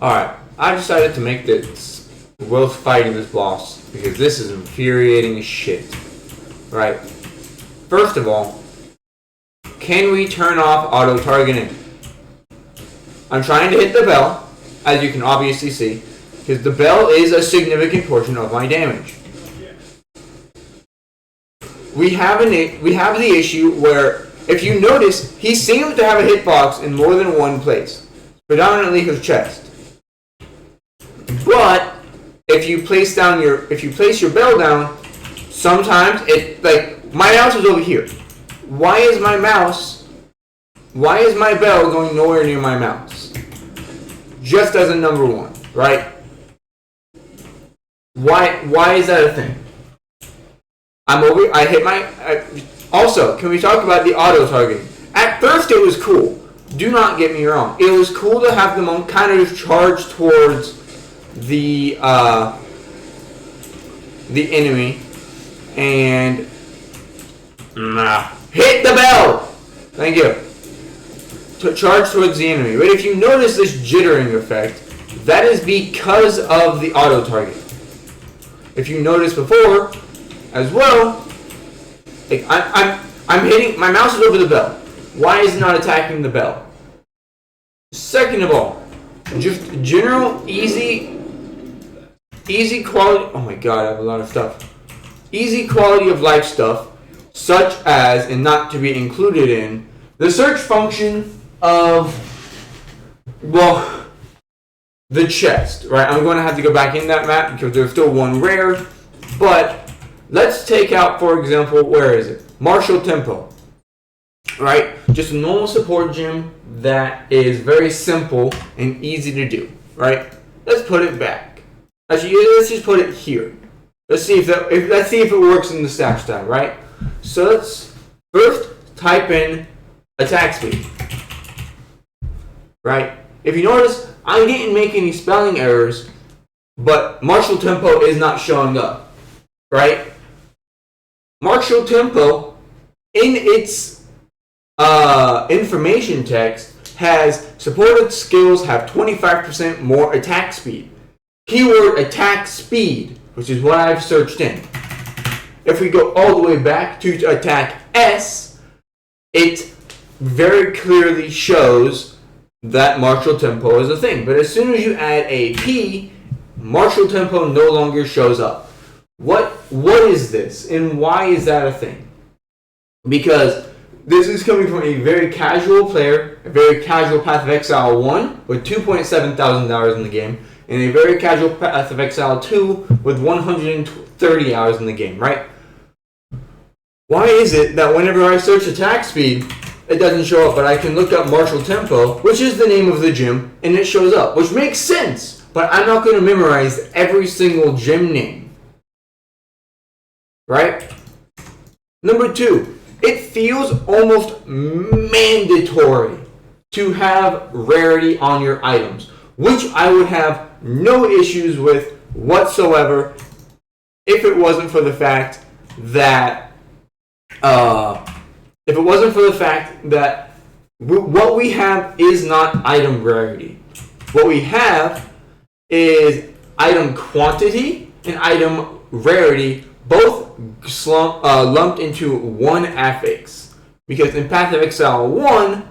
Alright, I decided to make this worth fighting this boss because this is infuriating as shit. Right. First of all, can we turn off auto targeting? I'm trying to hit the bell, as you can obviously see, because the bell is a significant portion of my damage. We have the issue where, if you notice, he seems to have a hitbox in more than one place, predominantly his chest. But if you place your bell down, sometimes my mouse is over here. Why is my bell going nowhere near my mouse? Just as a number one, right? Why is that a thing? Also, can we talk about the auto targeting? At first it was cool. Do not get me wrong. It was cool to have them kind of charge towards the enemy and hit the bell. Thank you. To charge towards the enemy. But if you notice this jittering effect, that is because of the auto target. If you noticed before, as well, like I'm hitting, my mouse is over the bell. Why is it not attacking the bell? Second of all, just general easy quality. Oh my god, I have a lot of stuff. Easy quality of life stuff, such as, and not to be included in, the search function of, well, the chest, right? I'm going to have to go back in that map because there's still one rare, but let's take out, for example, where is it? Martial Tempo, right? Just a normal support gem that is very simple and easy to do, right? Let's put it back. Actually, let's just put it here. Let's see if it works in the stats tab, right? So let's first type in attack speed, right? If you notice, I didn't make any spelling errors, but Martial Tempo is not showing up, right? Martial Tempo, in its information text, has supported skills have 25% more attack speed. Keyword attack speed, which is what I've searched in. If we go all the way back to attack S, it very clearly shows that Martial Tempo is a thing. But as soon as you add a P, Martial Tempo no longer shows up. What is this, and why is that a thing? Because this is coming from a very casual player, a very casual Path of Exile 1 with $2,700 in the game, and a very casual Path of Exile 2 with 130 hours in the game, right? Why is it that whenever I search attack speed, it doesn't show up, but I can look up Martial Tempo, which is the name of the gym, and it shows up, which makes sense, but I'm not going to memorize every single gym name, right? Number 2, it feels almost mandatory to have rarity on your items, which I would have no issues with whatsoever if it wasn't for the fact that what we have is not item rarity. What we have is item quantity and item rarity, both lumped into one affix. Because in Path of Exile 1,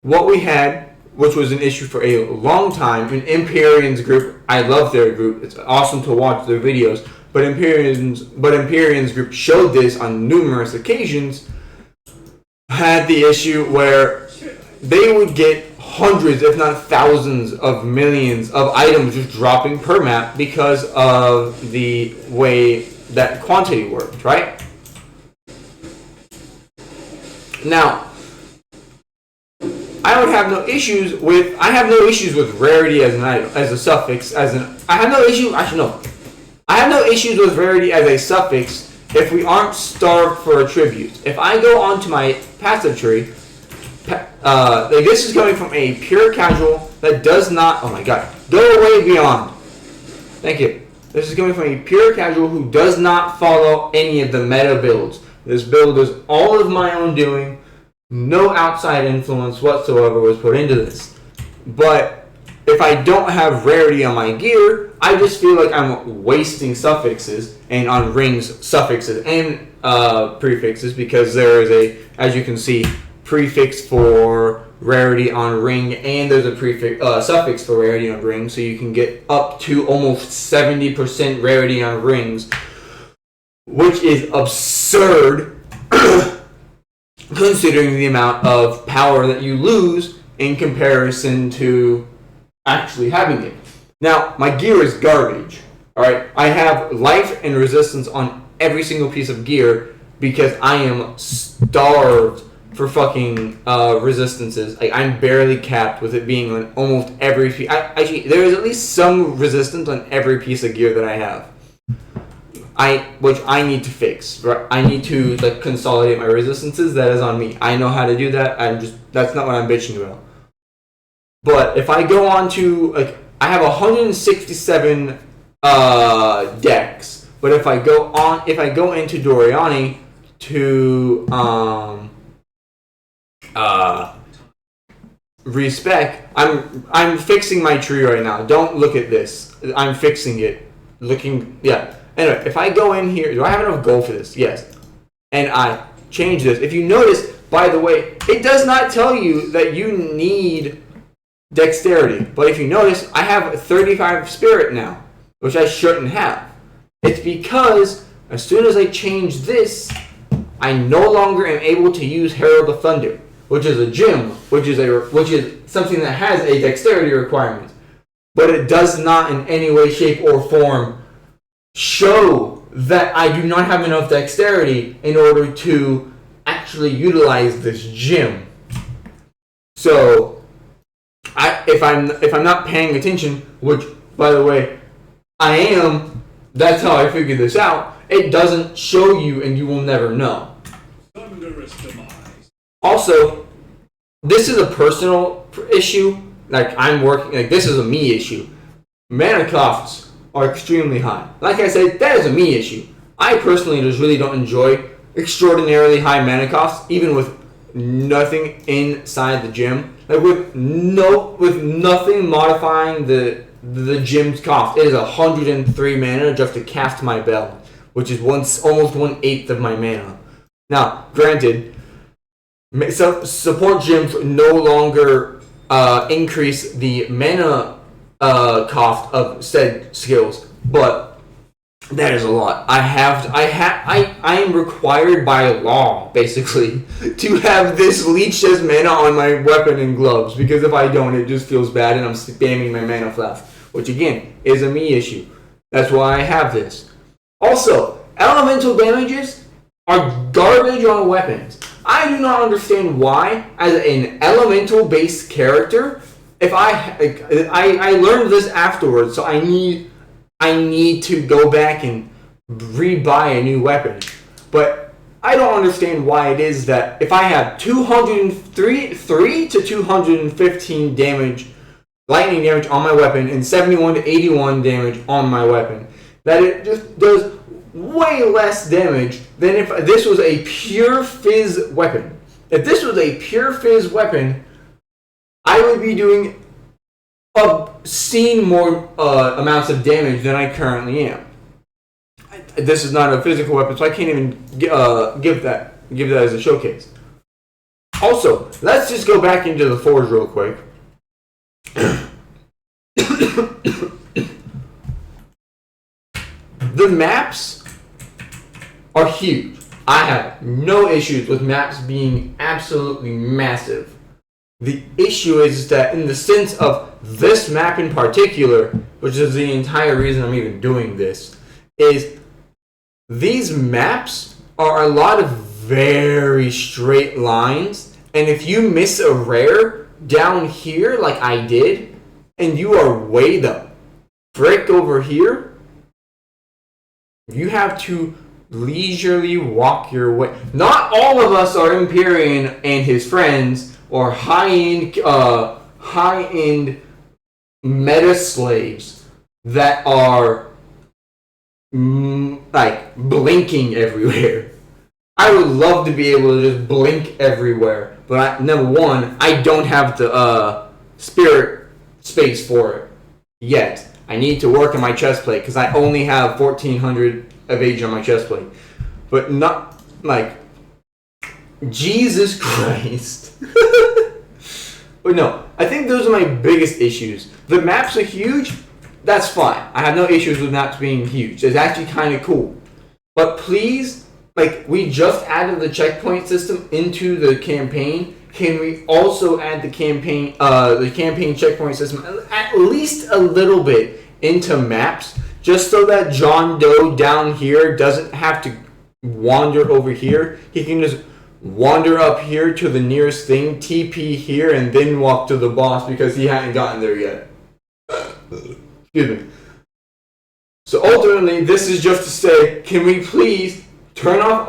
what we had, which was an issue for a long time, in Empyrean's group, I love their group, it's awesome to watch their videos, but Empyrean's group showed this on numerous occasions, had the issue where they would get hundreds, if not thousands of millions of items just dropping per map because of the way that quantity worked, right? Now, I have no issues with rarity as an item, as a suffix, I have no issues with rarity as a suffix if we aren't starved for attributes. If I go onto my passive tree, this is coming from a pure casual that does not, oh my god, go away beyond. Thank you. This is coming from a pure casual who does not follow any of the meta builds. This build is all of my own doing. No outside influence whatsoever was put into this. But if I don't have rarity on my gear, I just feel like I'm wasting suffixes, and on rings, suffixes and prefixes, because there is a, as you can see, prefix for rarity on ring, and there's a prefix suffix for rarity on ring, so you can get up to almost 70% rarity on rings, which is absurd considering the amount of power that you lose in comparison to actually having it. Now, my gear is garbage. Alright, I have life and resistance on every single piece of gear because I am starved for fucking resistances. Like, I'm barely capped with it being on almost every piece. Actually, there is at least some resistance on every piece of gear that I have. Which I need to fix. Right? I need to like consolidate my resistances. That is on me. I know how to do that. That's not what I'm bitching about. But if I go on to like, I have 167 decks. But if I go into Doriani to respec, I'm fixing my tree right now. Don't look at this. I'm fixing it. Yeah. Anyway, if I go in here, do I have enough gold for this? Yes. And I change this. If you notice, by the way, it does not tell you that you need dexterity. But if you notice, I have 35 spirit now, which I shouldn't have. It's because as soon as I change this, I no longer am able to use Herald of Thunder, which is a gem, which is something that has a dexterity requirement. But it does not in any way, shape, or form show that I do not have enough dexterity in order to actually utilize this gem. So, if I'm not paying attention, which by the way I am, that's how I figured this out. It doesn't show you, and you will never know. Also, this is a personal issue. Like this is a me issue. Mana costs are extremely high. Like I said, that is a me issue. I personally just really don't enjoy extraordinarily high mana costs, even with nothing inside the gym. Like with nothing modifying the gym's cost. It is 103 mana just to cast my bell, which is almost 1/8 of my mana. Now, granted, support gyms no longer increase the mana cost of said skills, but that is a lot. I am required by law, basically, to have this leech as mana on my weapon and gloves, because if I don't, it just feels bad and I'm spamming my mana flask, which again is a me issue. That's why I have this. Also, elemental damages are garbage on weapons. I do not understand why, as an elemental based character, if I learned this afterwards, so I need to go back and rebuy a new weapon. But I don't understand why it is that if I have 3 to 215 damage, lightning damage on my weapon, and 71 to 81 damage on my weapon, that it just does way less damage than if this was a pure fizz weapon. If this was a pure fizz weapon, I would be doing obscene more amounts of damage than I currently am. This is not a physical weapon, so I can't even give that as a showcase. Also, let's just go back into the forge real quick. The maps are huge. I have no issues with maps being absolutely massive. The issue is that in the sense of this map in particular, which is the entire reason I'm even doing this, is these maps are a lot of very straight lines, and if you miss a rare down here like I did, and you are way the frick over here, you have to leisurely walk your way. Not all of us are Empyrean and his friends, or high-end meta slaves that are like blinking everywhere. I would love to be able to just blink everywhere, but number one, I don't have the spirit space for it yet. I need to work on my chest plate because I only have 1400 of age on my chest plate. But not like Jesus Christ. But no, I think those are my biggest issues. The maps are huge. That's fine. I have no issues with maps being huge. It's actually kind of cool. But please, like, we just added the checkpoint system into the campaign. Can we also add the campaign checkpoint system at least a little bit into maps, just so that John Doe down here doesn't have to wander over here? He can just wander up here to the nearest thing, TP here, and then walk to the boss because he hadn't gotten there yet. Excuse me. So ultimately, this is just to say, can we please turn off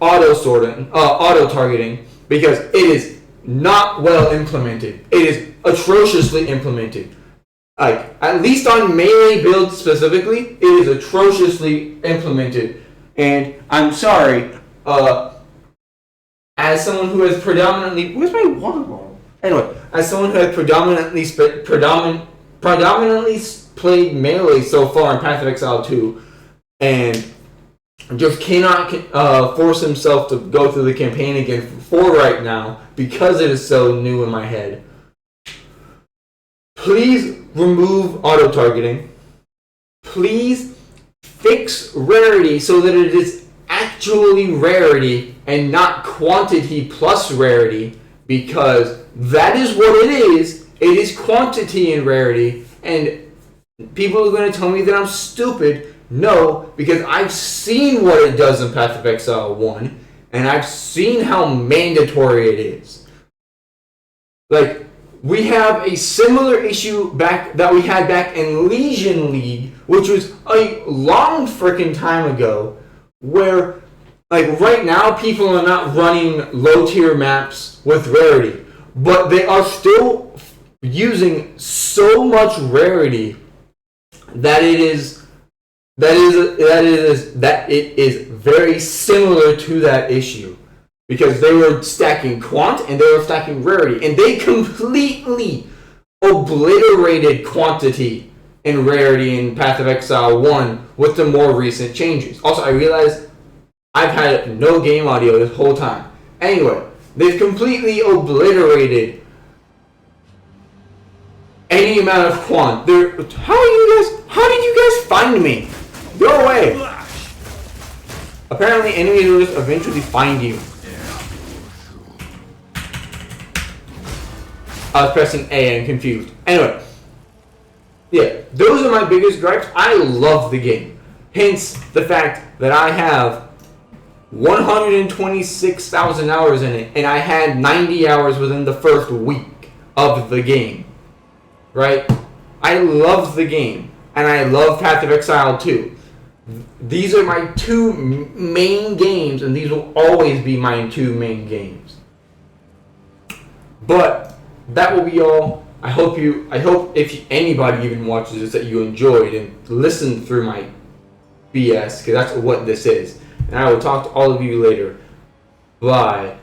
auto targeting, because it is not well implemented. It is atrociously implemented. Like, at least on melee builds specifically, it is atrociously implemented. And I'm sorry, as someone who has predominantly, where's my water bottle? Anyway, as someone who has predominantly played melee so far in Path of Exile 2, and just cannot force himself to go through the campaign again for right now because it is so new in my head. Please remove auto targeting. Please fix rarity so that it is actually rarity and not quantity plus rarity, because that is what it is. It is quantity and rarity, and people are going to tell me that I'm stupid. No, because I've seen what it does in Path of Exile 1, and I've seen how mandatory it is. Like, we have a similar issue that we had back in Legion League, which was a long freaking time ago, where, like, right now people are not running low-tier maps with rarity, but they are still using so much rarity that it is very similar to that issue, because they were stacking quant and they were stacking rarity, and they completely obliterated quantity and rarity in Path of Exile 1 with the more recent changes. Also, I realized I've had no game audio this whole time. Anyway, they've completely obliterated any amount of quant. How did you guys find me? Go away! Apparently enemies will just eventually find you. I was pressing A and confused. Anyway. Yeah, those are my biggest gripes. I love the game. Hence the fact that I have 126,000 hours in it, and I had 90 hours within the first week of the game. Right? I love the game, and I love Path of Exile 2. These are my two main games, and these will always be my two main games. But that will be all. I hope if anybody even watches this that you enjoyed and listened through my BS, because that's what this is. And I will talk to all of you later. Bye.